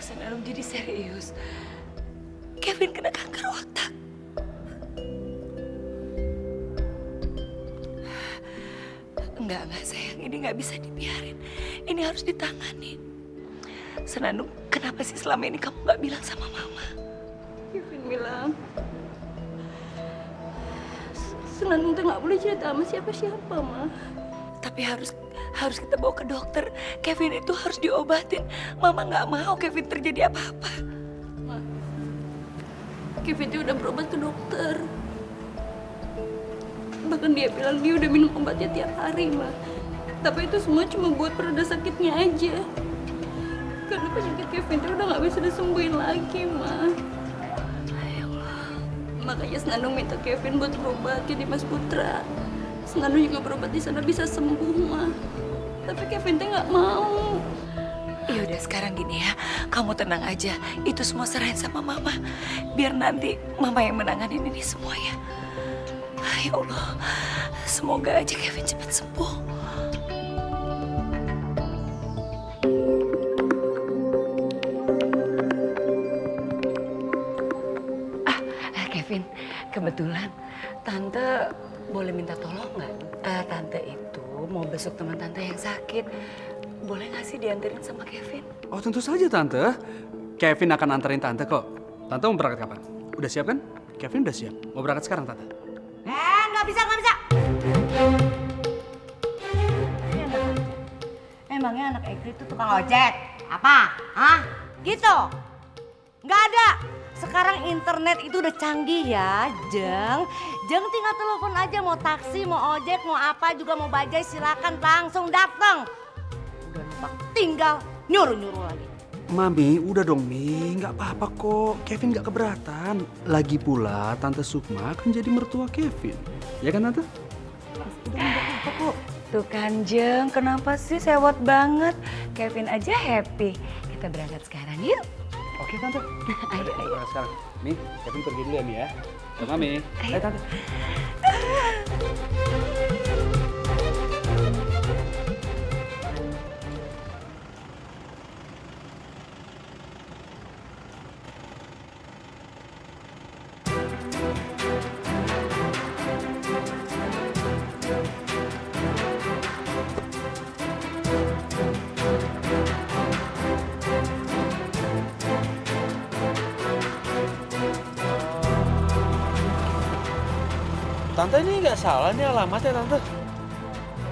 Senandung jadi serius. Kevin kena kanker otak. Enggak sayang, ini nggak bisa dibiarin. Ini harus ditangani. Senandung, kenapa sih selama ini kamu nggak bilang sama mama? Kevin bilang, Senandung tuh nggak boleh cerita sama siapa-siapa, Ma. Tapi harus kita bawa ke dokter. Kevin itu harus diobatin. Mama nggak mau Kevin terjadi apa-apa. Ma, Kevin tuh udah berobat ke dokter. Bahkan dia bilang dia udah minum obatnya tiap hari, Ma. Tapi itu semua cuma buat pereda sakitnya aja. Karena penyakit Kevin tuh udah nggak bisa disembuhin lagi, Ma. Ya Allah. Makanya Senandung minta Kevin buat berobat ke Dimas Putra. Senandung juga berobat di sana bisa sembuh, Ma. Tapi Kevin tuh nggak mau. Ya udah sekarang gini ya, kamu tenang aja. Itu semua serahin sama mama. Biar nanti mama yang menanganin ini semua ya. Ya Allah, semoga aja Kevin cepat sembuh. Kevin, kebetulan Tante boleh minta tolong nggak? Tante itu mau besok teman Tante yang sakit. Boleh nggak sih dianterin sama Kevin? Oh tentu saja Tante. Kevin akan anterin Tante kok. Tante mau berangkat kapan? Udah siap kan? Kevin udah siap. Mau berangkat sekarang Tante? Nggak bisa. Emangnya anak Ekri itu tukang ojek? Apa? Hah? Gitu? Nggak ada. Sekarang internet itu udah canggih ya, Jeng. Jeng tinggal telepon aja mau taksi, mau ojek, mau apa juga mau bajai silakan langsung datang. Udah lupa tinggal nyuruh-nyuruh lagi. Mami, udah dong Mi, nggak apa-apa kok. Kevin nggak keberatan. Lagi pula Tante Sukma akan jadi mertua Kevin. Ya kan Tante? Udah nggak apa kok. Tuh kan Jeng, kenapa sih sewot banget? Kevin aja happy. Kita berangkat sekarang yuk. Oke Tante. Ayo. Berangkat sekarang. Mi, Kevin pergi dulu ya Mi ya. Sama Mi. Ayo Tante. Tante ini nggak salah nih alamatnya Tante.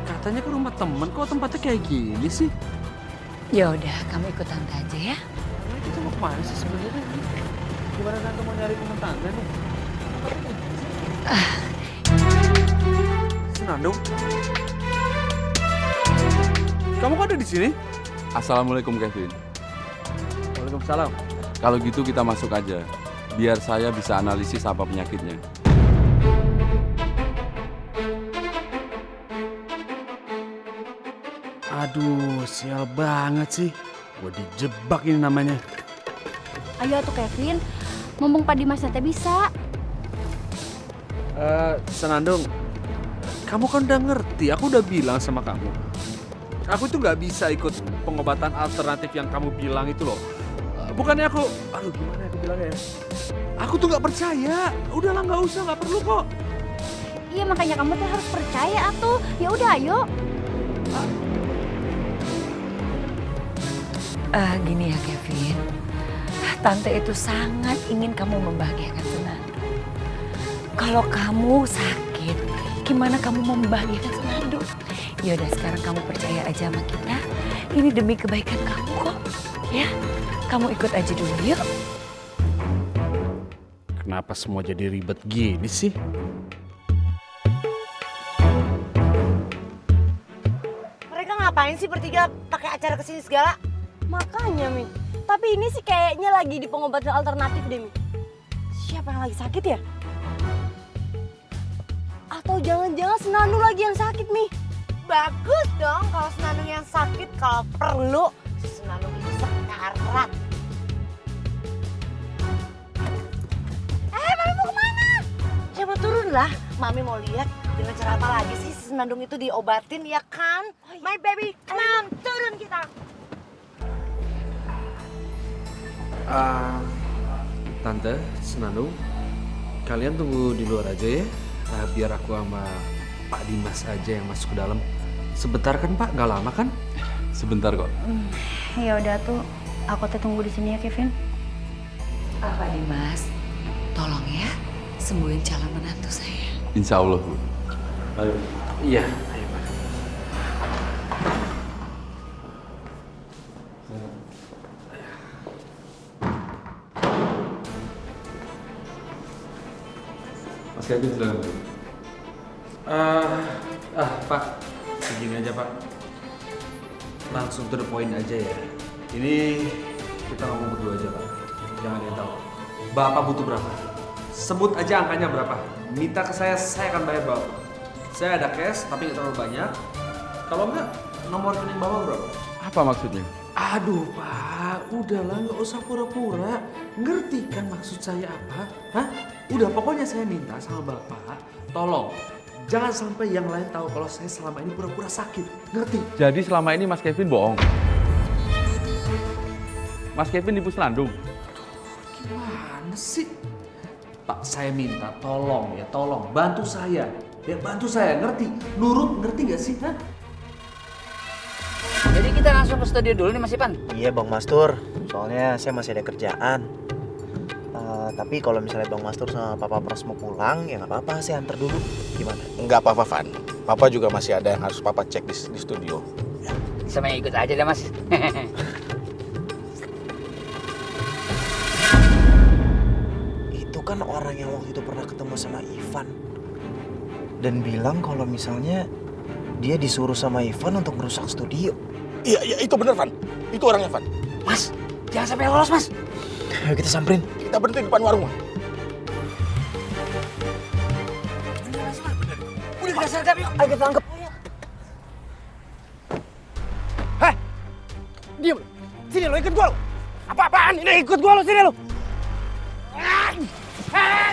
Katanya ke rumah temen, kok tempatnya kayak gini sih? Ya udah, kamu ikut Tante aja ya. Nah, kita mau kemana sih sebenarnya? Gimana Tante mau nyari rumah Tante nih? Senandung? Kamu kok ada di sini? Assalamualaikum Kevin. Waalaikumsalam. Kalau gitu kita masuk aja, biar saya bisa analisis apa penyakitnya. Aduh, sial banget sih. Gue dijebak ini namanya. Ayo tuh Kevin, mumpung Pak Dimas teh bisa. Senandung, kamu kan udah ngerti. Aku udah bilang sama kamu. Aku tuh nggak bisa ikut pengobatan alternatif yang kamu bilang itu loh. Bukannya aku, aduh gimana aku bilangnya ya? Aku tuh nggak percaya. Udahlah nggak usah, nggak perlu kok. Iya makanya kamu tuh harus percaya atuh. Ya udah ayo. Gini ya Kevin, Tante itu sangat ingin kamu membahagiakan Senandung. Kalau kamu sakit, gimana kamu mau membahagiakan Senandung? Ya udah sekarang kamu percaya aja sama kita. Ini demi kebaikan kamu kok, ya. Kamu ikut aja dulu yuk. Kenapa semua jadi ribet gini sih? Mereka ngapain sih bertiga pakai acara kesini segala? Makanya, Mi. Tapi ini sih kayaknya lagi di pengobatan alternatif deh, Mi. Siapa yang lagi sakit ya? Atau jangan-jangan Senandung lagi yang sakit, Mi? Bagus dong kalau Senandung yang sakit. Kalau perlu Senandung itu sekarat. Mami mau kemana? Ya mau turun lah. Mami mau lihat dengan cara apa lagi sih si Senandung itu diobatin ya kan? My baby, come on, turun kita. Tante, Senandung, kalian tunggu di luar aja ya. Biar aku sama Pak Dimas aja yang masuk ke dalam. Sebentar kan Pak, nggak lama kan? Sebentar kok. Ya udah tuh, aku tunggu di sini ya Kevin. Pak Dimas, tolong ya sembuhin calon menantu saya. Insya Allah, Bu. Ayo. Iya, ayo Pak. Mas Kevin silakan. Pak, begini aja Pak. Langsung to the point aja ya. Ini kita ngomong berdua aja Pak. Jangan ada yang tahu. Bapak butuh berapa? Sebut aja angkanya berapa. Minta ke saya akan bayar Bapak. Saya ada cash, tapi nggak terlalu banyak. Kalau enggak, nomor rekening Bapak berapa? Apa maksudnya? Aduh Pak, udahlah nggak usah pura-pura. Ngerti kan maksud saya apa? Hah? Udah pokoknya saya minta sama Bapak, tolong jangan sampai yang lain tahu kalau saya selama ini pura-pura sakit. Ngerti? Jadi selama ini Mas Kevin bohong? Mas Kevin nipu Senandung? Gimana sih? Pak, saya minta tolong ya, tolong bantu saya. Ya bantu saya, ngerti? Nurut, ngerti nggak sih? Hah? Jadi kita langsung ke studio dulu nih Mas Ipan? Iya Bang Mastur, soalnya saya masih ada kerjaan. Tapi kalau misalnya Bang Mastur sama Papa Pras mau pulang, ya nggak apa-apa, saya antar dulu. Gimana? Enggak apa-apa, Van. Papa juga masih ada yang harus Papa cek di studio. Sama ikut aja deh Mas. Itu kan orang yang waktu itu pernah ketemu sama Ivan. Dan bilang kalau misalnya dia disuruh sama Ivan untuk merusak studio. Iya, itu bener, Van. Itu orangnya, Van. Mas, jangan sampai lolos Mas. Ayo kita samperin. Kita berhenti di depan warung, Van. Udah kita sergap yuk. Ayo kita tangkap. Heh, diam. Sini lo ikut gua lo. Apa-apaan ini? Ikut gua lo sini lo.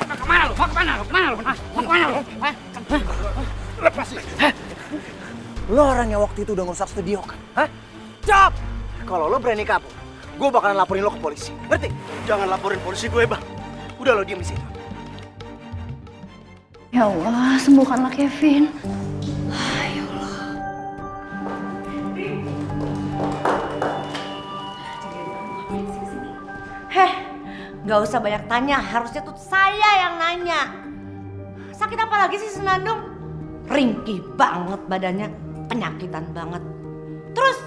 Mau kemana lo? Mau kemana lo? Kemana lo? Mau kemana lo? Lepas sih. Lo orang yang waktu itu udah ngerusak studio kan? Hah? Stop! Kalau lo berani kabur, gue bakalan laporin lo ke polisi. Ngerti? Jangan laporin polisi gue, Bang. Udah lo diem di situ. Ya Allah, sembuhkanlah Kevin. Ya Allah. Heh, nggak usah banyak tanya. Harusnya tuh saya yang nanya. Sakit apa lagi sih Senandung? Ringkih banget badannya, penyakitan banget. Terus,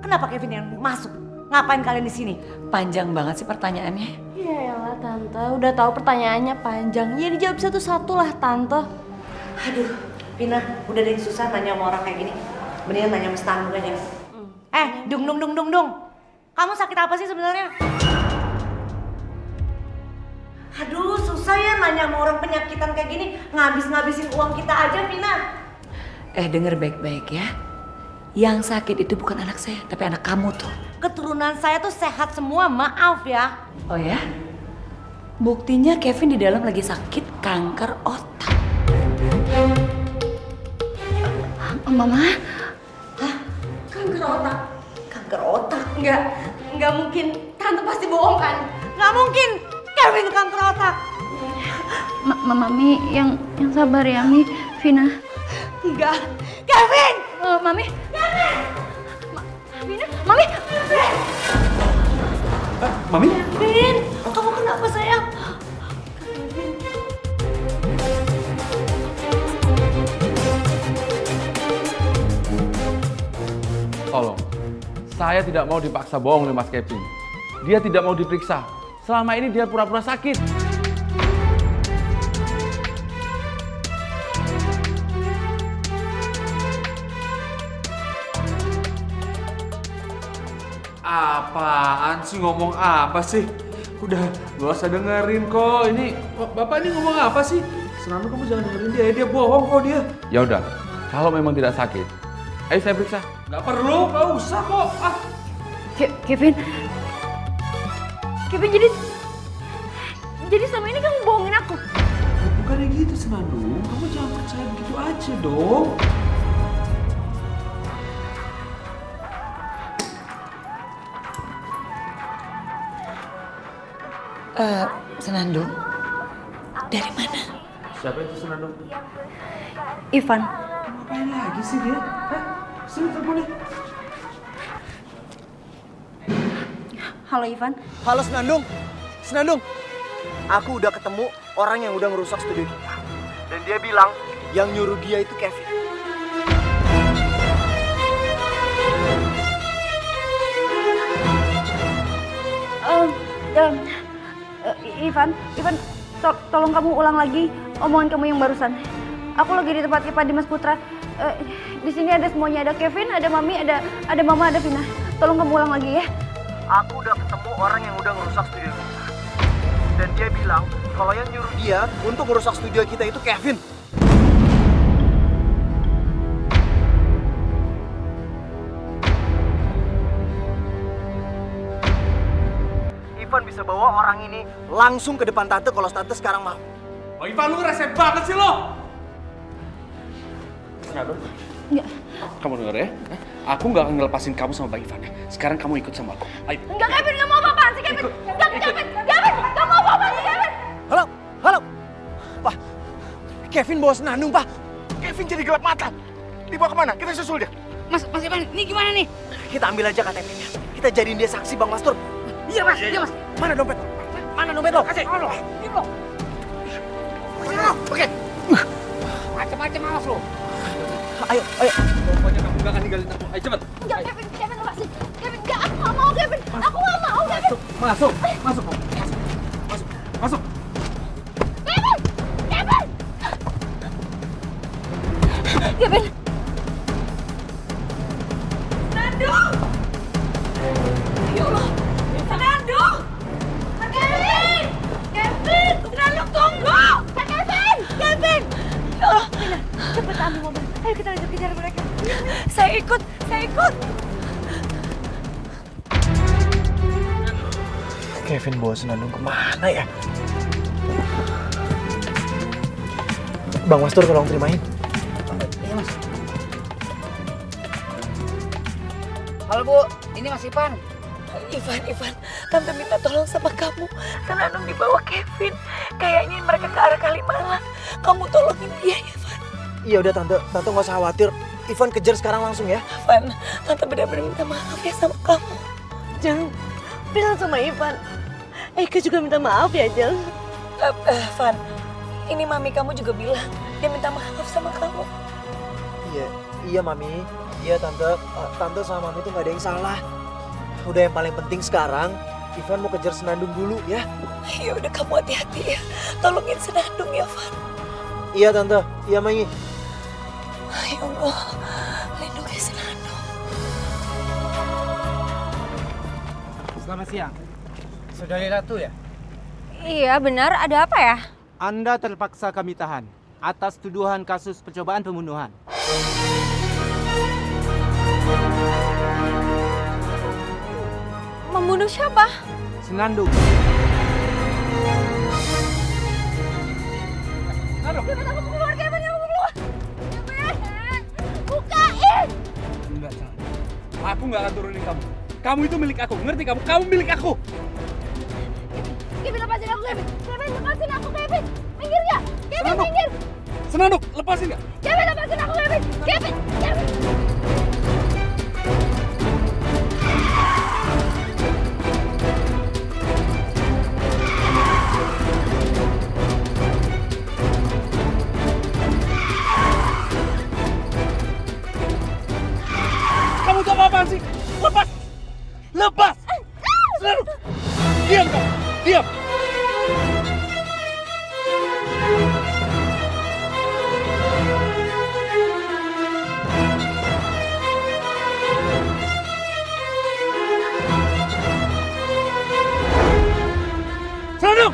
kenapa Kevin yang masuk? Ngapain kalian di sini? Panjang banget sih pertanyaannya. Ya elah Tante, udah tahu pertanyaannya panjang. Ya dijawab satu-satu lah Tante. Aduh, Pina, udah deh susah nanya sama orang kayak gini. Mendingan nanya sama Senandung aja. Dung. Kamu sakit apa sih sebenarnya? Aduh, susah ya nanya sama orang penyakitan kayak gini. Ngabis-ngabisin uang kita aja, Pina. Denger baik-baik ya. Yang sakit itu bukan anak saya, tapi anak kamu tuh. Keturunan saya tuh sehat semua, maaf ya. Oh ya? Buktinya Kevin di dalam lagi sakit kanker otak. Mama, Hah? Kanker otak? Kanker otak? Enggak mungkin. Tante pasti bohong kan? Enggak mungkin. Kevin kanker otak. Mami yang sabar ya, Mi. Vina. Enggak. Kevin! Mami. Vina, Mami. Mami? Kevin, kamu kenapa sayang? Tolong, saya tidak mau dipaksa bohong oleh Mas Kevin. Dia tidak mau diperiksa. Selama ini dia pura-pura sakit. Apaan sih, ngomong apa sih? Udah, gak usah dengerin kok. Ini Bapak ini ngomong apa sih? Senandung, kamu jangan dengerin dia bohong kok dia. Ya udah, kalau memang tidak sakit, ayo saya periksa. Gak perlu, gak usah kok. Kevin, jadi selama ini kamu bohongin aku? Bukannya gitu Senandung, kamu jangan percaya begitu aja dong. Senandung, dari mana? Siapa itu Senandung? Ivan. Ngapain lagi sih dia? Hah? Sini teleponnya. Halo Ivan. Halo Senandung. Senandung. Aku udah ketemu orang yang udah ngerusak studio kita. Dan dia bilang yang nyuruh dia itu Kevin. Ivan, tolong kamu ulang lagi omongan kamu yang barusan. Aku lagi di tempat Pak Dimas Putra. Di sini ada semuanya, ada Kevin, ada Mami, ada Mama, ada Vina. Tolong kamu ulang lagi ya. Aku udah ketemu orang yang udah ngerusak studio kita. Dan dia bilang kalau yang nyuruh dia untuk ngerusak studio kita itu Kevin. Ivan bisa bawa orang ini langsung ke depan tante kalau tante sekarang mau. Oh Ivan, lu rese banget sih lo! Senandung? Enggak. Kamu denger ya? Aku nggak akan ngelepasin kamu sama Bang Ivan. Sekarang kamu ikut sama aku. Ayo. Enggak, Kevin, nggak mau apa-apaan sih, Kevin. Enggak, Kevin, nggak mau apa-apaan sih, Kevin. Halo. Pak, Kevin bawa Senandung, Pak. Kevin jadi gelap mata. Dibawa kemana? Kita susul dia. Mas Ivan, ini gimana nih? Kita ambil aja KTP-nya. Kita jadiin dia saksi, Bang Mastur. Iya mas. Mana dompet? Mana dompet lo? Kasih. Ini lo. Oke. Macam-macam awas lo. Ayo. Pokoknya kamu nggak akan ninggalin aku. Ayo cepet. Enggak, Kevin, lepasin. Kevin, enggak, aku nggak mau, Kevin. Aku nggak mau, Kevin. Masuk. Kevin. Senandung! Ya Allah, Senandung! Kevin! Senandung tunggu! Kevin! Ya Allah, Cepet ambil mobil. Ayo kita lanjut kejar mereka. saya ikut. Kevin bawa Senandung kemana ya? Bang Mastur tolong terimain. Iya mas. Halo Bu, ini Mas Ivan. Ivan, Tante minta tolong sama kamu. Senandung dibawa Kevin. Kayaknya mereka ke arah Kalimalang. Kamu tolongin dia, Ivan. Iya udah tante nggak usah khawatir. Ivan kejar sekarang langsung ya. Ivan, Tante benar-benar minta maaf ya sama kamu. Jang, bilang sama Ivan. Eka juga minta maaf ya, Jang. Van, ini mami kamu juga bilang dia minta maaf sama kamu. Iya Mami. Iya tante sama Mami tuh nggak ada yang salah. Udah yang paling penting sekarang Ivan mau kejar Senandung dulu ya. Ya udah kamu hati-hati ya. Tolongin Senandung ya, Van. Iya tante. Iya Mami. Ya Allah, lindungi Senandung. Selamat siang. Saudari Ratu ya? Iya, benar. Ada apa ya? Anda terpaksa kami tahan atas tuduhan kasus percobaan pembunuhan. Membunuh siapa? Senandung. Kevin, aku mau keluar, Kevin, aku mau keluar. Kevin, bukain. Enggak, salah. Aku nggak akan turunin kamu. Kamu itu milik aku, ngerti kamu? Kamu milik aku. Kevin, lepasin aku, Kevin. Kevin, lepasin aku, Kevin. Minggir nggak? Kevin, Senandung. minggir. Senandung, lepasin nggak? Kevin, lepasin aku, Kevin. Kevin. Kamu tuh apa-apaan sih? Lepas! Senandung! Diam kamu! Diam! Senandung!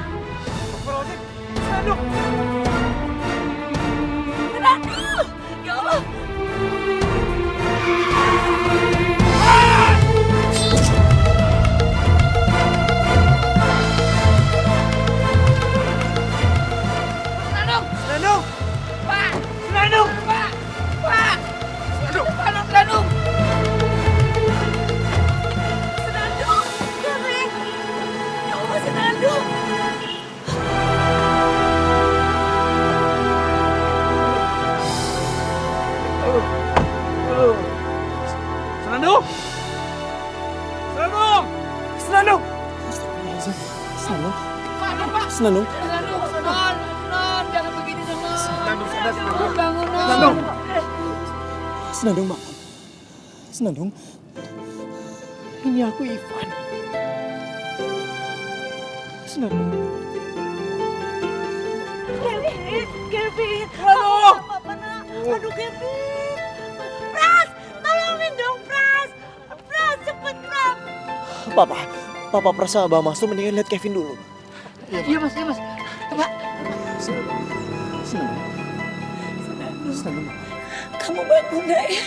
Senandung! Senandung! Ya Allah. Senandung! Senandung! Pak! Senandung! Senandung! Kevin! Ya Allah, Senandung! Senandung! Senandung! Jangan begini dong, Senandung, sadar, Senandung. bangun, Senandung! Senandung, bangun. Senandung. Ini aku Ivan. Senandung. Kevin, aduh, aduh Kevin, Pras, tolongin dong Pras, Pras cepet Pras. Papa Pras sama Bang Mas tuh mendingan lihat Kevin dulu. Iya mas, coba. Senandung. Senandung. Kamu bangun nak ya.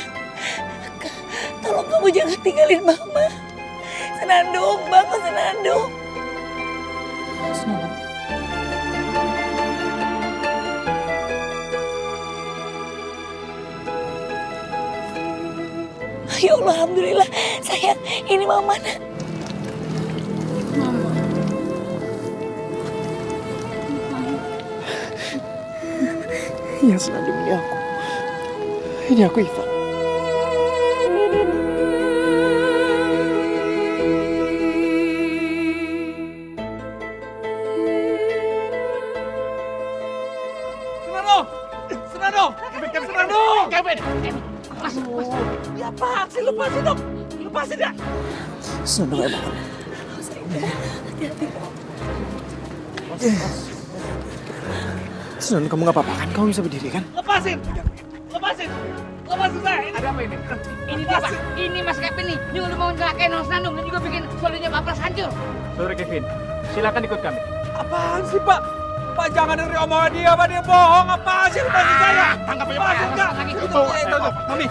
Tolong kamu jangan tinggalin mama. Senandung, bangun Senandung. Senandung. Ya Allah, alhamdulillah. Sayang, ini mama nak. Iya Senandung, ini aku. Ini aku Ivan. Senandung! Senandung! Kevin! Ya apaan sih? Lepasin dong! Lepasin ya! Senandung emang. Senandung, kamu gak apa-apa kan? Kamu bisa berdiri kan? Lepasin! Lepasin! Lepasin saya! Ada apa ini? Ini dia pak, ini mas Kevin nih, dia udah mau ngelakain Mas Nandung dan juga bikin solinya Pak Pras hancur. Saudara Kevin, silakan ikut kami. Apaan sih, Pak? Pak jangan dari omongan dia, Pak. Dia bohong. Apaan sih? Lepasin saya! Tangkap aja, Lepasin, Pak. enggak! Itu, Mami.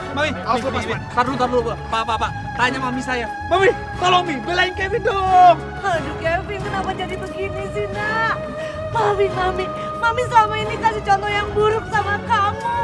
Tar dulu, Pak. Tanya Mami saya. Mami, tolong Mi, belain Kevin dong! Aduh Kevin, kenapa jadi begini sih nak? Mami selama ini kasih contoh yang buruk sama kamu.